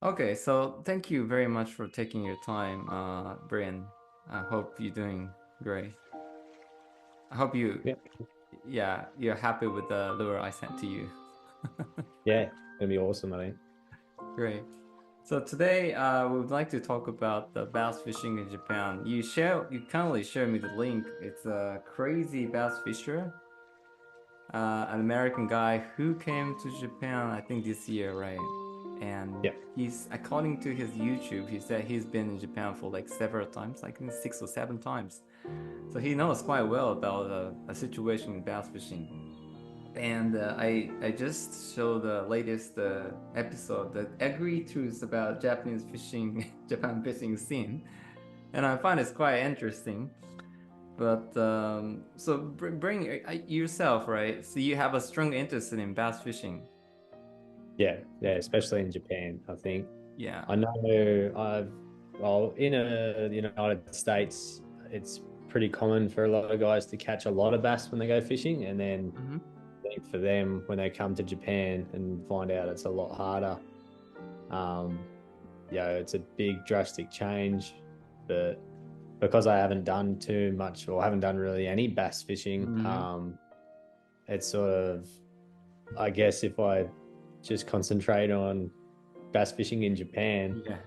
Okay, so thank you very much for taking your time, Brian. I hope you're doing great. I hope Yeah, yeah, you're happy with the lure I sent to you. yeah, gonna be awesome, I think. Great. So today, we would like to talk about the bass fishing in Japan. You kindly share me the link. It's a crazy bass fisher, an American guy who came to Japan, I think this year, right? And Yeah, he's, according to his YouTube, he said he's been in Japan for like several times, like I think 6 or 7 times. So he knows quite well about a situation in bass fishing. And I just showed the latest episode, the Agri Truths about Japanese fishing, Japan fishing scene, and I find it's quite interesting. But so bring yourself, right? So you have a strong interest in bass fishing. yeah, especially in Japan, I think. Yeah. I know well, in the United States, it's pretty common for a lot of guys to catch a lot of bass when they go fishing, and then Hmm. I think for them when they come to Japan and find out it's a lot harder. Um, it's a big drastic change, but because I haven't done too much or haven't done really any bass fishing, Hmm. it's sort of I guess if I just concentrate on bass fishing in Japan, Yeah.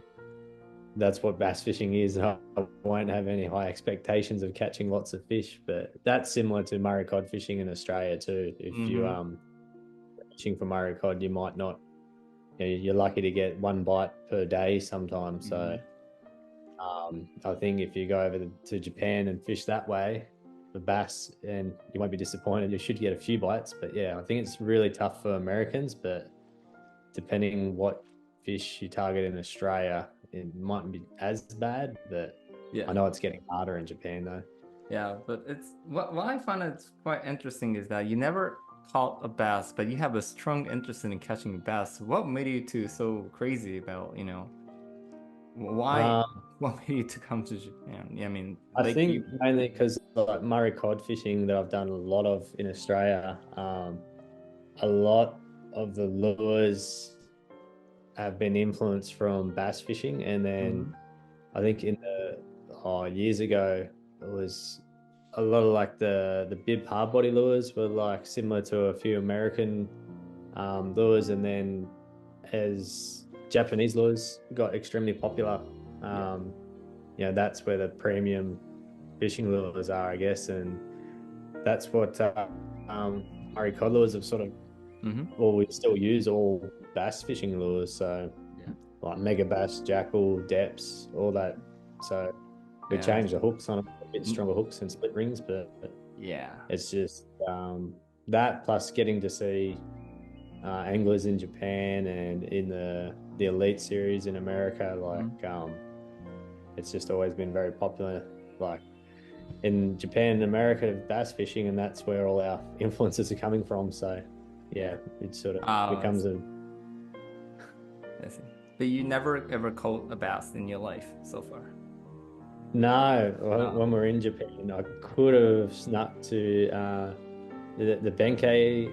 that's what bass fishing is. I won't have any high expectations of catching lots of fish, but that's similar to Murray cod fishing in Australia too. If you Hmm. fishing for Murray cod, you might not. You're lucky to get one bite per day sometimes. So Hmm. I think if you go to Japan and fish that way, the bass, and you won't be disappointed. You should get a few bites, but yeah, I think it's really tough for Americans. But depending what fish you target in Australia, it mightn't be as bad. But I Yeah. know it's getting harder in Japan though. Yeah. But it's what I find it's quite interesting is that you never caught a bass, but you have a strong interest in catching bass. What made you to so crazy about, why? Um, What made you to come to Japan? Yeah, I mean, I Lake View. think mainly because like Murray cod fishing that I've done a lot of in Australia, a lot of the lures have been influenced from bass fishing, and then Hmm. I think in the years ago it was a lot of like the bib hard body lures were like similar to a few American lures, and then as Japanese lures got extremely popular, Yeah. um, that's where the premium fishing lures are, I guess, and that's what Murray cod lures have sort of. Hmm. Well, we still use all bass fishing lures, so Yeah. like mega bass, jackal, depths, all that. So we Yeah. changed the hooks on it, a bit Mm. stronger hooks and split rings, but Yeah. it's just that plus getting to see anglers in Japan and in the elite series in America, Mhm. like it's just always been very popular. Like in Japan and America, bass fishing, and that's where all our influences are coming from. So Yeah. yeah, it sort of Oh, becomes a I see. But you never ever caught a bass in your life so far. no. Oh. When we're in Japan, I could have snuck to the Benkei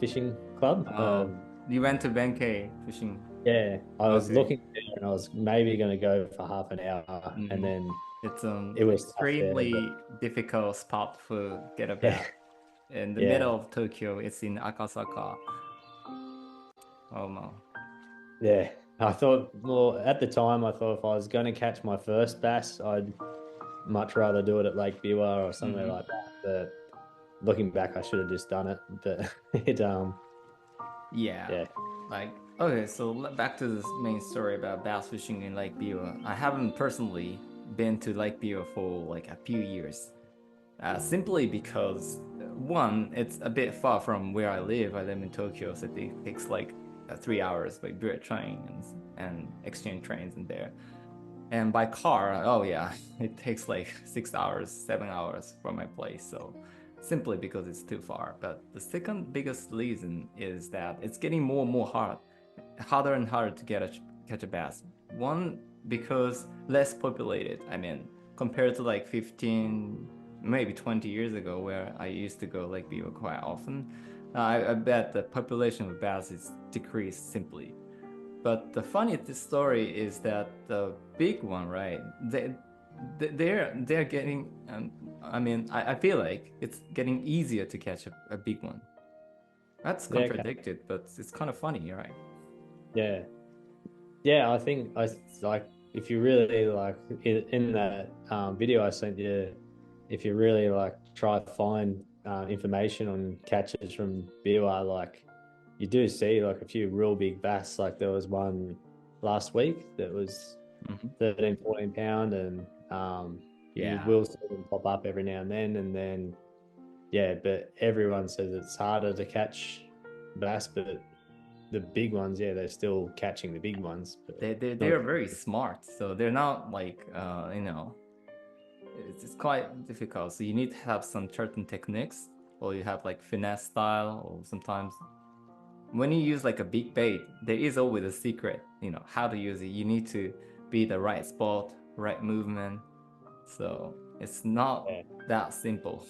fishing club. Oh. You went to Benkei fishing. Yeah, I was Okay. looking there and I was maybe going to go for half an hour, and Hmm. then It's it was tough there. But extremely difficult spot to get a yeah, bass. In the yeah, middle of Tokyo, it's in Akasaka. Oh no. yeah. I thought, well, at the time, I thought if I was going to catch my first bass, I'd much rather do it at Lake Biwa or somewhere Hmm. like that. But looking back, I should have just done it. But it, Yeah. yeah, Like, okay, so back to this main story about bass fishing in Lake Biwa. I haven't personally been to Lake Biwa for like a few years. Simply because one, it's a bit far from where I live. I live in Tokyo, so it takes like 3 hours by bullet train and exchange trains in there. And by car, oh yeah, it takes like 6 hours, 7 hours from my place. So simply because it's too far. But the second biggest reason is that it's getting more and more harder and harder to catch a bass. One, because less populated. I mean, compared to like 15, maybe 20 years ago, where I used to go like Biwa quite often, I bet the population of bass is decreased simply. But the funny story is that the big one, right? They're getting. I mean, I feel like it's getting easier to catch a big one. That's Yeah, okay. contradicted, but it's kind of funny, right? Yeah. Yeah, I think I like if you really like in that video I sent you, if you really like try to find information on catches from Biwa, like you do see like a few real big bass. Like there was one last week that was Mm-hmm. 13, 14 pound, and you Yeah. will see them pop up every now and then yeah, but everyone says it's harder to catch bass, but the big ones, yeah, they're still catching the big ones, but They not. are very smart, so they're not like it's quite difficult. So you need to have some certain techniques, or you have like finesse style, or sometimes when you use like a big bait, there is always a secret, how to use it. You need to be the right spot, right movement. So it's not Yeah, that simple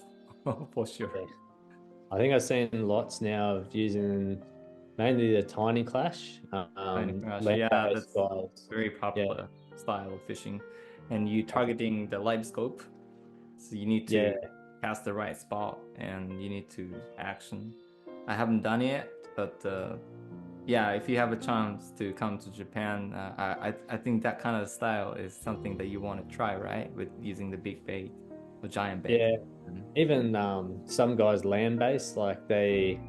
for sure. yeah. I think I've seen lots now of using mainly the tiny clash, Tiny crash, yeah, land-based that's guys. very Yeah, popular style of fishing. And you I think, targeting the live scope, so you need yeah, to cast the right spot and you need to action. I haven't done it, but yeah, if you have a chance to come to Japan, I think that kind of style is something that you want to try, right? With using the big bait or giant bait. yeah. Mhm. Even some guys land-based, like they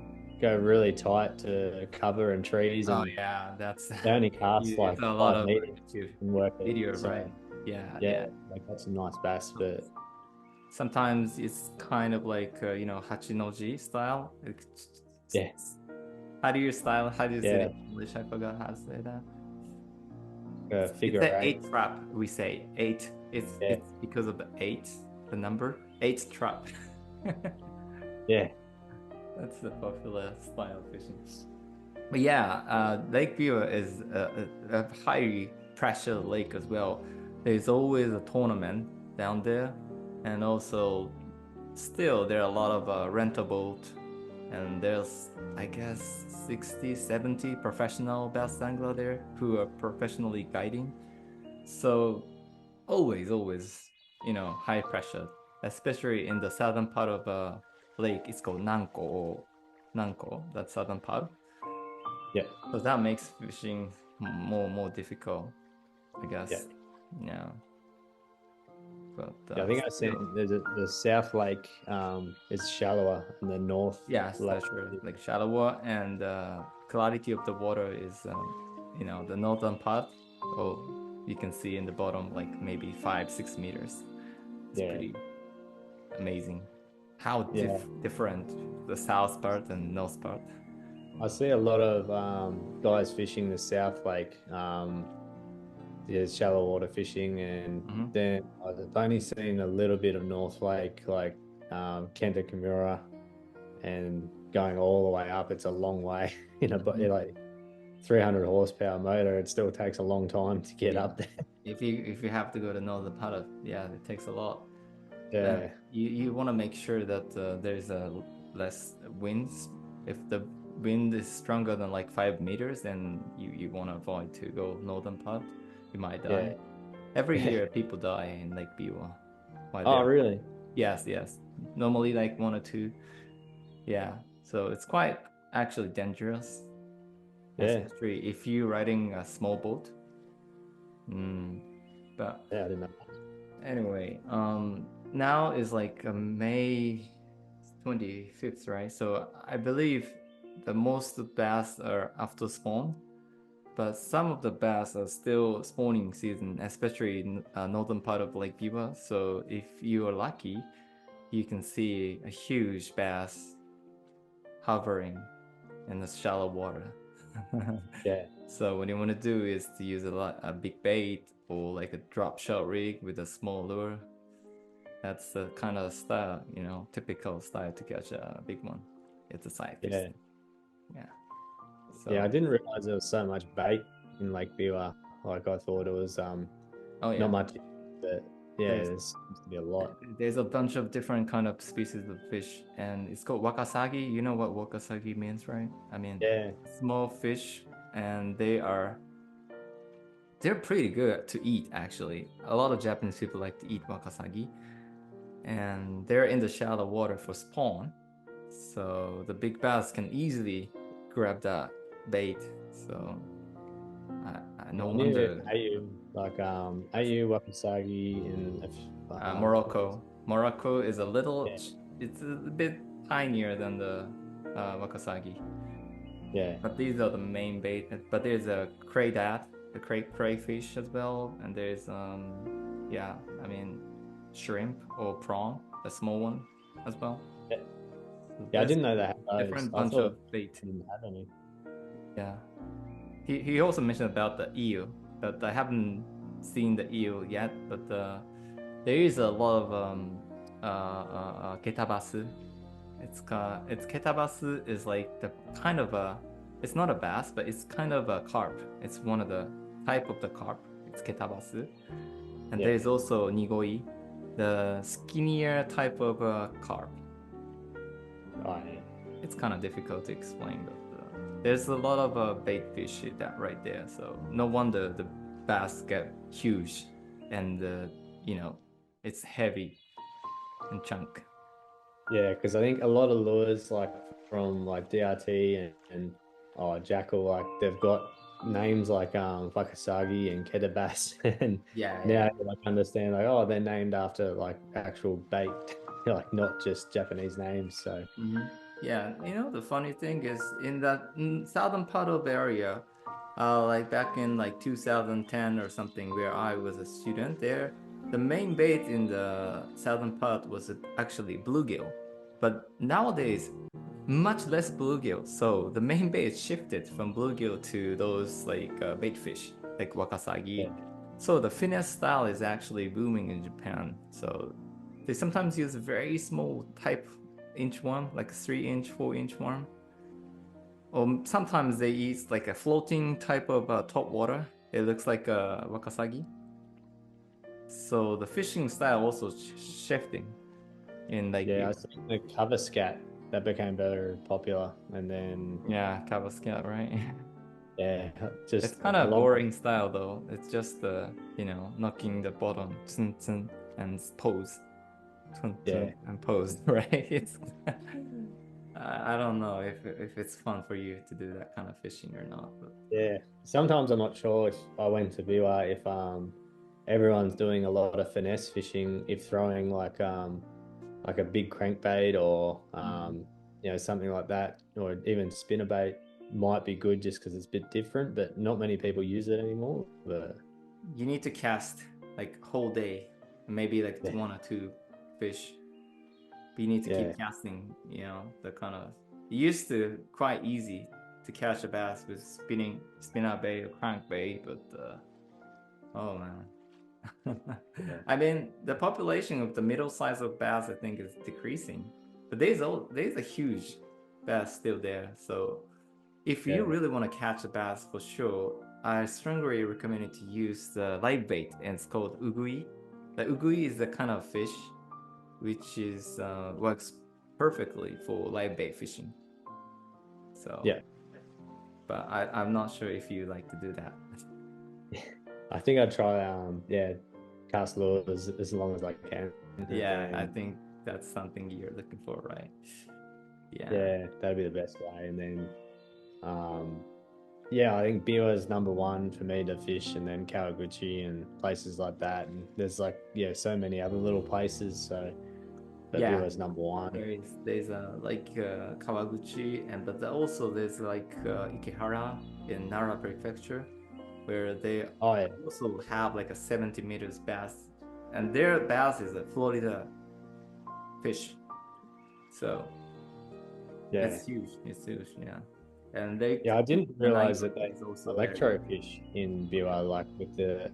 go really tight to cover and trees, Oh and yeah, that's they only cast you like saw a lot 5 of meters YouTube and work it. video, right? So Yeah, yeah, yeah. they got some nice bass, but Sometimes it's kind of like Hachinoji style. yeah, How do you say yeah, it in English? I forgot how to say that. It's figure an eight. eight trap. We say eight. Yeah, It's because of the eight, the number eight trap. yeah, That's the popular style of fishing. But yeah, Lake Biwa is a high pressure lake as well. There's always a tournament down there, and also still there are a lot of rental boat, and there's I guess 60, 70 professional bass angler there who are professionally guiding. So always, high pressure, especially in the southern part of lake. It's called Nanko, that southern part. yeah, So that makes fishing more difficult, I yeah. guess. Yeah, but Yeah, I think I've still, seen the South Lake is shallower, and the North yes, Lake. that's true. Like shallower and clarity of the water is, the northern part. Oh, you can see in the bottom like maybe 5, 6 meters. It's Yeah, pretty amazing. How yeah. different the south part and north part. I see a lot of guys fishing the South Lake, yeah, shallow water fishing, and Hmm. then I've only seen a little bit of North Lake, like Kenta Kimura, and going all the way up. It's a long way, but Hmm. like 300 horsepower motor, it still takes a long time to get Yeah, up there. if you have to go to northern part of, yeah, it takes a lot. Yeah, You want to make sure that there's less winds. If the wind is stronger than like 5 meters, then you want to avoid to go northern part. You might yeah, die. Every yeah. year, people die in Lake Biwa while Oh, they're. really? Yes, yes. Normally, like one or two. Yeah. So it's quite actually dangerous, Yeah, especially if you're riding a small boat. Mm. But yeah. I didn't know. anyway, now is like May 25th, right? So I believe the most bass are after spawn, but some of the bass are still spawning season, especially in northern part of Lake Biwa. So if you are lucky, you can see a huge bass hovering in the shallow water. Yeah, So what you want to do is to use a big bait or like a drop shot rig with a small lure. That's the kind of style, typical style to catch a big one. It's a side fish yeah. thing. Yeah. Yeah, I So, didn't realize there was so much bait in Lake Biwa. Like I thought it was oh not yeah, much, but yeah, there's there seems to be a lot. there's a bunch of different kind of species of fish, and it's called wakasagi. You know what wakasagi means, right? I mean, Yeah, small fish, and they are they're pretty good to eat actually. A lot of Japanese people like to eat wakasagi, and they're in the shallow water for spawn. So the big bass can easily grab that bait. So no I knew wonder AU, like AU, Wakasagi, and Morocco. Morocco is a little, yeah, it's a bit tinier than the wakasagi. yeah, But these are the main bait. But there's a craydat, the crayfish as well, and there's yeah, I mean shrimp or prawn, the small one as well. yeah. So Yeah, I there's didn't know they had those. different I bunch thought of bait. they didn't have any. Yeah. He also mentioned about the eel, but I haven't seen the eel yet. But there is a lot of ketabasu. It's ketabasu is like the kind of a, it's not a bass, but it's kind of a carp. It's one of the type of the carp. It's ketabasu, and Yeah. there's also nigoi, the skinnier type of carp. Oh, yeah. It's kind of difficult to explain, but there's a lot of bait fish that right there. So no wonder the bass get huge, and you know, it's heavy and chunk. Yeah, because I think a lot of lures like from like DRT and Jackal, like they've got names like Wakasagi and Ketabas, and Yeah, now you like understand like they're named after like actual bait, like not just Japanese names. So Yeah, you know, the funny thing is in that southern part of area, like back in like 2010 or something, where I was a student there, the main bait in the southern part was actually bluegill. But nowadays, much less bluegill. So the main bait shifted from bluegill to those like bait fish, like wakasagi. yeah, So the finesse style is actually booming in Japan. So they sometimes use very small type inch worm, like a 3 inch, 4 inch worm. Or sometimes they use like a floating type of top water. It looks like a wakasagi. So the fishing style also shifting in Lake yeah, I Biwa. think the cover scat that became very popular, and then Yeah, Kava Scout, right? yeah, It's just kind of along boring style though. It's just you know, knocking the bottom, tsun, tsun, and pose, tsun, yeah. tsun, and pose, right? It's I don't know if it's fun for you to do that kind of fishing or not. But Yeah, sometimes I'm not sure if I went to Biwa if everyone's doing a lot of finesse fishing, if throwing like a big crankbait or something like that, or even spinnerbait might be good just because it's a bit different, but not many people use it anymore. But you need to cast like whole day, maybe like yeah, one or two fish. But you need to yeah, keep casting. You know, the kind of it used to quite easy to catch a bass with spinner bait or crankbait, but oh man. yeah, I mean, the population of the middle size of bass, I think, is decreasing. But there's a huge bass still there. So if you yeah. really want to catch a bass for sure, I strongly recommend you to use the live bait, and it's called ugui. The ugui is the kind of fish which is works perfectly for live bait fishing. So, Yeah. but I'm not sure if you like to do that. I think I'd try cast lures as long as I can, and Yeah, I then think that's something you're looking for, right? Yeah. yeah, that'd be the best way, and then um yeah, I think Biwa is number one for me to fish, and then Kawaguchi and places like that. And there's like so many other little places. So, but Yeah, Biwa is number one. there's like Kawaguchi, and but also there's like Ikehara in Nara Prefecture, where they Oh yeah, also have like a 70 meters bass, and their bass is a Florida fish. So yeah, it's huge, yeah. And they yeah. I didn't the realize that Nightbreed they is also very electro fish in Biwa, like with the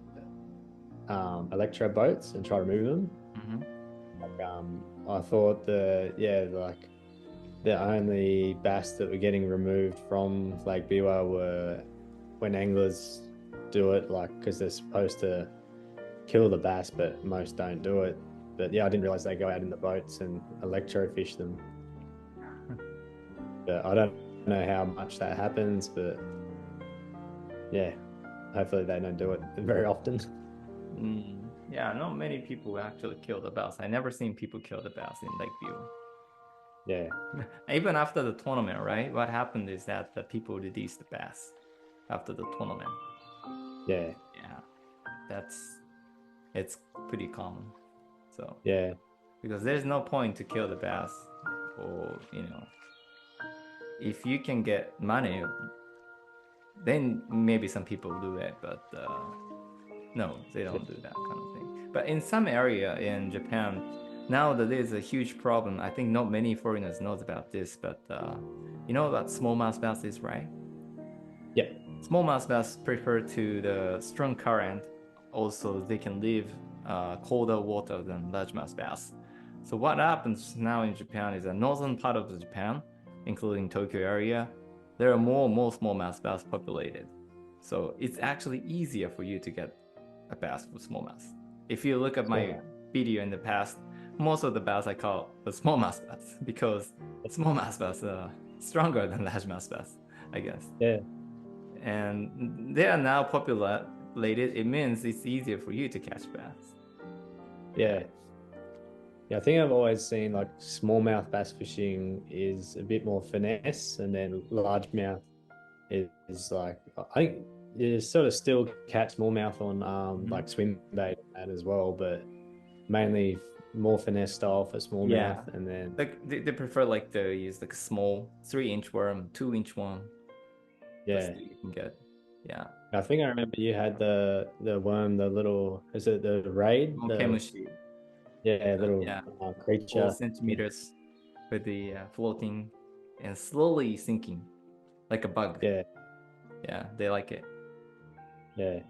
electro boats and try to move them. Mhm. Like I thought like the only bass that were getting removed from Lake Biwa were when anglers do it, like because they're supposed to kill the bass, but most don't do it. But yeah, I didn't realize they go out in the boats and electrofish them. But I don't know how much that happens, but yeah. hopefully they don't do it very often. Yeah, not many people actually kill the bass. I never seen people kill the bass in Lake Buell. Yeah, Even after the tournament, right? What happened is that the people released the bass after the tournament. yeah, Yeah, that's it's pretty common. So yeah, because there's no point to kill the bass, or if you can get money, then maybe some people do it, but no, they don't do that kind of thing. But in some area in Japan, now that there's a huge problem. I think not many foreigners knows about this, but you know about smallmouth basses, right? yeah, Smallmouth bass prefer to the strong current. Also, they can live colder water than largemouth bass. So what happens now in Japan is the northern part of Japan, including Tokyo area, there are more smallmouth bass populated. So it's actually easier for you to get a bass with smallmouth. If you look at my small. video in the past, most of the bass I call the smallmouth bass because smallmouth bass are stronger than largemouth bass, I guess. Yeah, And they are now populated. It means it's easier for you to catch bass. yeah. Yeah, I think I've always seen like smallmouth bass fishing is a bit more finesse, and then largemouth is like I think you sort of still catch smallmouth on Mhm. like swim bait and as well, but mainly more finesse style for Yeah, smallmouth, and then like they prefer like to use like a small 3-inch worm, 2-inch worm. That's yeah. the you can get. Yeah, I think I remember you had the worm, the little is it the raid, small the kemushi. yeah little Yeah, four creature. centimeters with the floating and slowly sinking like a bug. Yeah, Yeah, they like it. yeah,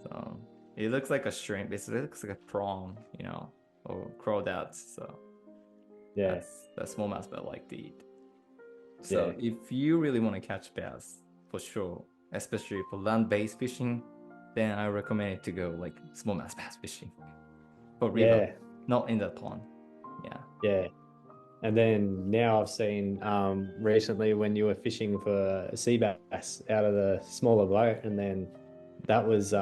So it looks like a shrimp. It looks like a prawn, or crawdads. So yeah, that's smallmouth that I like to eat. So yeah, if you really want to catch bass, for sure, especially for land-based fishing, then I recommend it to go like smallmouth bass fishing for river, yeah, not in the pond. Yeah. yeah. And then now I've seen recently when you were fishing for a sea bass out of the smaller boat, and then that was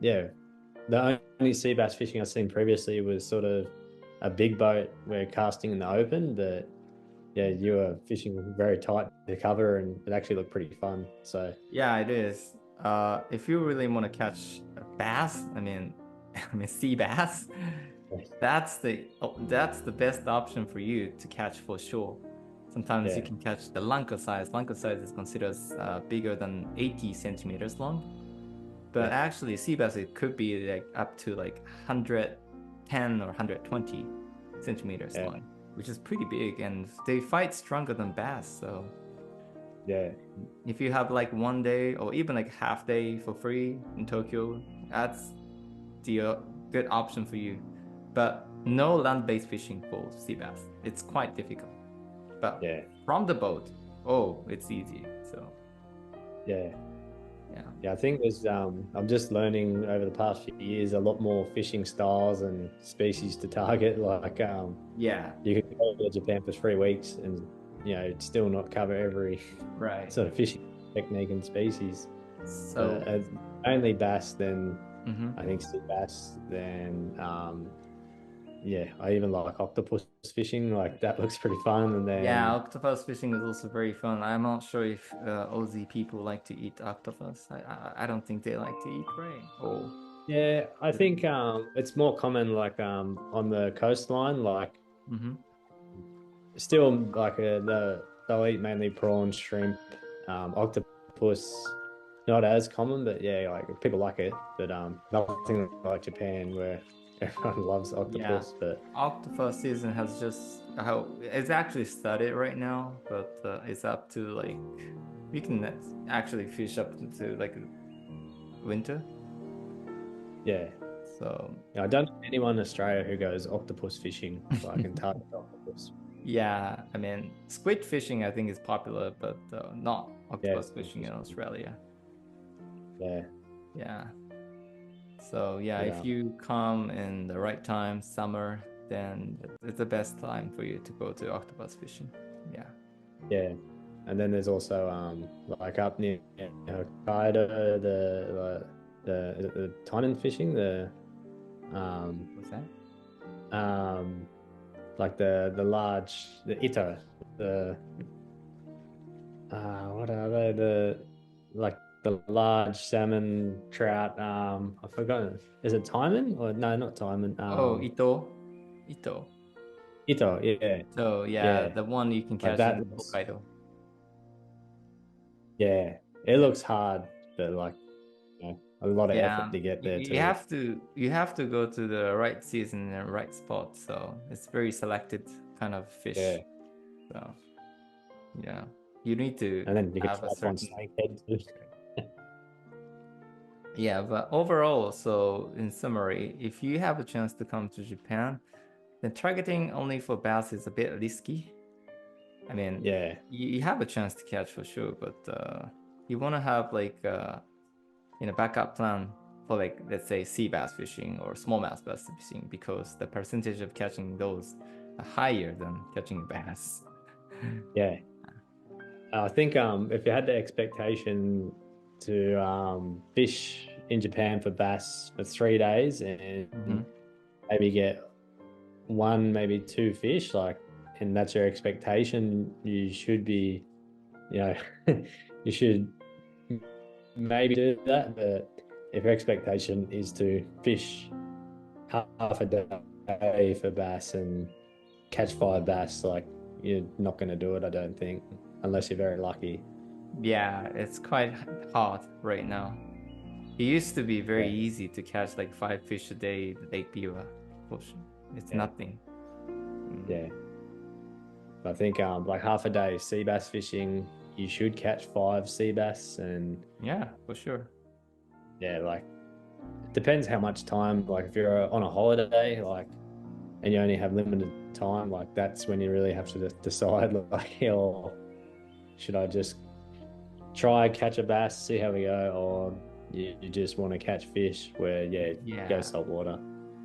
yeah, the only sea bass fishing I've seen previously was sort of a big boat where casting in the open, but yeah, you were fishing very tight to cover, and it actually looked pretty fun. So Yeah, it is. If you really want to catch a bass, I mean, I mean sea bass, that's the best option for you to catch for sure. Sometimes you yeah, can catch the lanka size. Lanka size is considered bigger than 80 centimeters long, but yeah, actually sea bass it could be like up to like 110 or 120 centimeters yeah, long, which is pretty big, and they fight stronger than bass. So yeah, if you have like one day or even like half day for free in Tokyo, that's the good option for you. But no land-based fishing for sea bass. It's quite difficult. But yeah, from the boat, oh, it's easy. So yeah. yeah, Yeah, I think there's I'm just learning over the past few years a lot more fishing styles and species to target. Like yeah, you could go to Japan for 3 weeks and still not cover every right. sort of fishing technique and species. But So mainly bass, then mhm. I think sea bass, then yeah, I even like octopus fishing. Like that looks pretty fun. And Yeah, then octopus fishing is also very fun. I'm not sure if Aussie people like to eat octopus. I don't think they like to eat, right? Oh, yeah, I think it's more common like on the coastline, like mm-hmm. still like they'll eat mainly prawns, shrimp, octopus. Not as common, but yeah, like people like it. But nothing like Japan where everyone loves Yeah, octopus. But octopus season has just how it's actually started right now, but it's up to like we can actually fish up to like winter. yeah, So yeah, I don't know anyone in Australia who goes octopus fishing, like and target octopus. yeah, I mean squid fishing I think is popular, but not Yeah, octopus fishing in Australia. yeah, Yeah. So yeah, but if you come in the right time, summer, then it's the best time for you to go to octopus fishing. Yeah. yeah. And then there's also like up near Hokkaido, the the taimen fishing, What's that? um, like the large the ito, the what are they, the like the large salmon trout, I forgot, is it taimen or no, not taimen, Oh, Ito. ito, yeah, So yeah, yeah, the one you can like catch that in looks, Hokkaido. yeah, it looks hard, but like, a lot of effort Yeah, to get there you too. have to go to the right season and right spot. So it's very selected kind of Yeah, fish. So yeah, you need to and then you can have a try on certain. snakehead too. Yeah, but overall, so in summary, if you have a chance to come to Japan, then targeting only for bass is a bit risky. I mean, Yeah, you have a chance to catch for sure, but you want to have like backup plan for like let's say sea bass fishing or smallmouth bass fishing because the percentage of catching those are higher than catching bass. yeah. I think if you had the expectation to fish in Japan for bass for 3 days and Mm-hmm. maybe get one, maybe two fish, like, and that's your expectation, you should be, you know, you should maybe do that. But if your expectation is to fish half a day for bass and catch 5 bass, like, you're not going to do it, I don't think, unless you're very lucky. Yeah, it's quite hard right now. It used to be very Yeah, easy to catch like 5 fish a day at Lake Biwa. It's yeah, nothing. Mm. yeah. I think like half a day sea bass fishing, you should catch 5 sea bass, and Yeah, for sure. yeah, like, it depends how much time. Like if you're on a holiday, like, and you only have limited time, like that's when you really have to decide, like, or should I just try catch a bass, see how we go, or you just want to catch fish where, yeah, go Yeah. saltwater.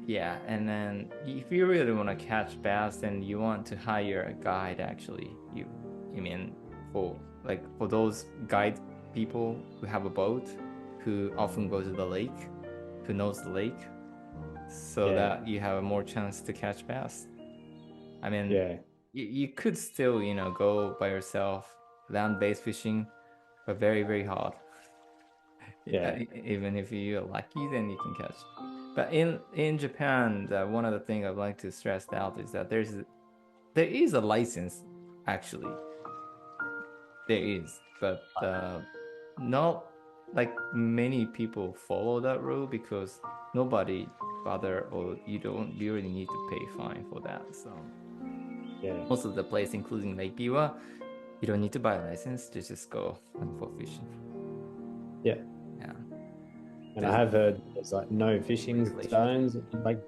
Yeah, and then if you really want to catch bass, then you want to hire a guide. Actually, I mean, for those guide people who have a boat, who often go to the lake, who knows the lake, so Yeah, that you have a more chance to catch bass. I mean, yeah, you could still, go by yourself land-based fishing, but very, very hard. yeah, Even if you're lucky, then you can catch. But in Japan, one of the things I'd like to stress out is that there is a license, actually. There is, but not like many people follow that rule because nobody bother, or you really need to pay fine for that. So yeah, most of the place, including Lake Biwa, you don't need to buy a license to just go for fishing. yeah. Yeah, And I there's have heard there's like no fishing regulations. zones in Lake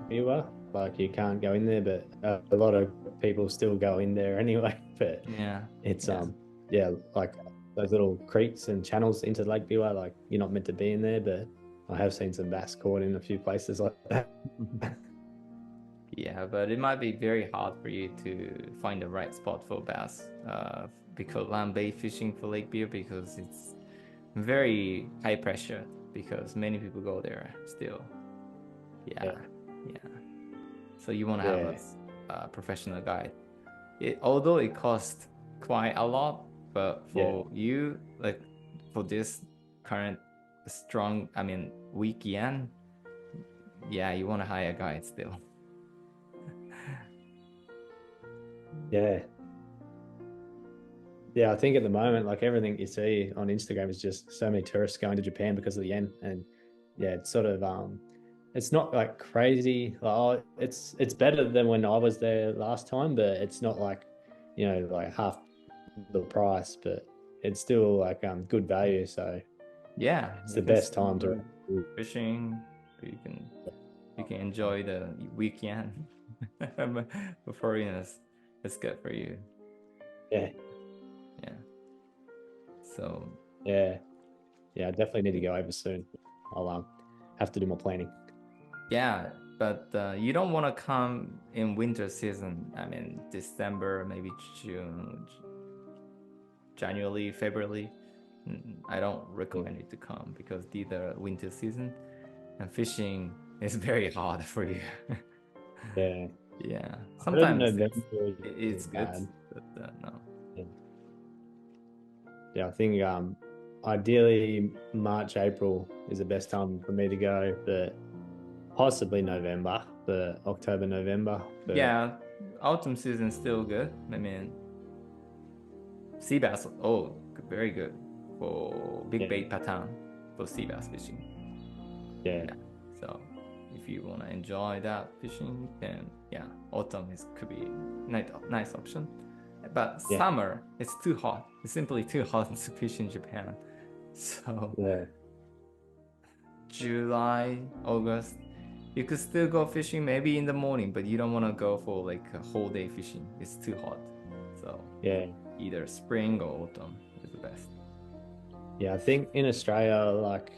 Biwa, like you can't go in there, but a lot of people still go in there anyway. But Yeah, it's yeah. yeah, like those little creeks and channels into Lake Biwa, like you're not meant to be in there, but I have seen some bass caught in a few places like that. Yeah, but it might be very hard for you to find the right spot for bass, because land-based fishing for Lake Beer because it's very high pressure because many people go there still. Yeah, Yeah, yeah. So you want to have yeah, a professional guide. Although it costs quite a lot, but yeah, for you, like for this current strong, I mean, weak yen, yeah, you want to hire a guide still. yeah. Yeah, I think at the moment, like everything you see on Instagram is just so many tourists going to Japan because of the yen, and yeah, it's sort of it's not like crazy. Like, oh, it's better than when I was there last time, but it's not like, like half the price, but it's still like good value. So Yeah, it's you the can best still time to. enjoy fishing. You can enjoy the weekend for foreigners. It's good for you. Yeah, Yeah. So yeah, yeah. I definitely need to go over soon. I'll have to do more planning. yeah, but you don't want to come in winter season. I mean, December, maybe June, January, February. I don't recommend you to come because the winter season and fishing is very hard for you. Yeah. Yeah, I heard sometimes November is it's good, bad. but no. Yeah. Yeah, I think ideally March, April is the best time for me to go, but possibly November, but October, November. But Yeah, autumn season still good. I mean, sea bass, oh, very good for big yeah, bait pattern for sea bass fishing. yeah, Yeah, so if you want to enjoy that fishing, then yeah, autumn could be nice option. But yeah, summer, it's too hot. It's simply too hot to fish in Japan. So yeah, July, August, you could still go fishing maybe in the morning, but you don't want to go for like a whole day fishing. It's too hot. So yeah. either spring or autumn is the best. Yeah, I think in Australia, like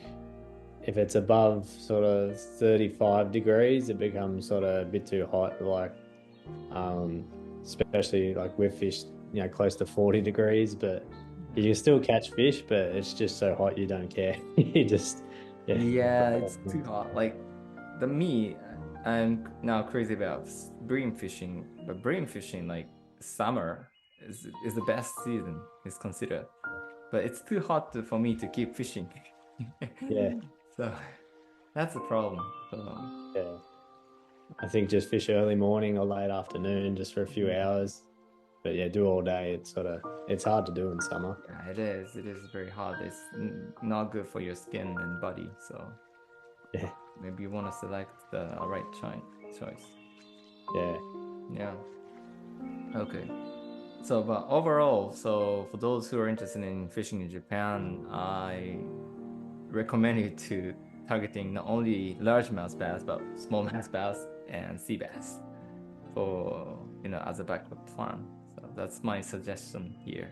if it's above sort of 35 degrees, it becomes sort of a bit too hot. Like, um, especially like we've fished, close to 40 degrees, but you can still catch fish, but it's just so hot you don't care. You just, yeah. Yeah, it's too hot. Like me, I'm now crazy about bream fishing, but bream fishing like summer is the best season is considered, but it's too hot for me to keep fishing. Yeah, So that's the problem. So, yeah. I think just fish early morning or late afternoon just for a few hours. But yeah, do all day. It's hard to do in summer. yeah, it is. It is very hard. It's not good for your skin and body. So Yeah, maybe you want to select the right choice. yeah, Yeah. Okay. So, but overall, so for those who are interested in fishing in Japan, I recommend you to targeting not only largemouth bass but smallmouth bass and sea bass for as a backup plan. So that's my suggestion here.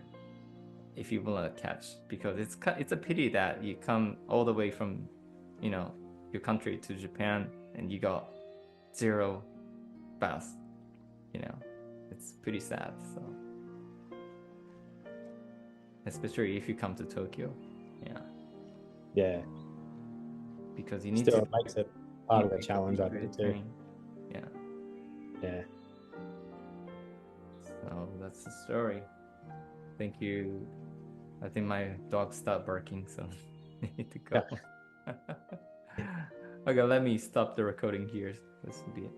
If you want to catch, because it's a pity that you come all the way from your country to Japan and you got zero bass. It's pretty sad. So especially if you come to Tokyo, yeah, yeah. because you need Still, to it makes it part of the challenge, I think, too. train. Yeah, Yeah. so that's the story. Thank you. I think my dog stopped barking, so I need to go. Okay, let me stop the recording here. This will be it.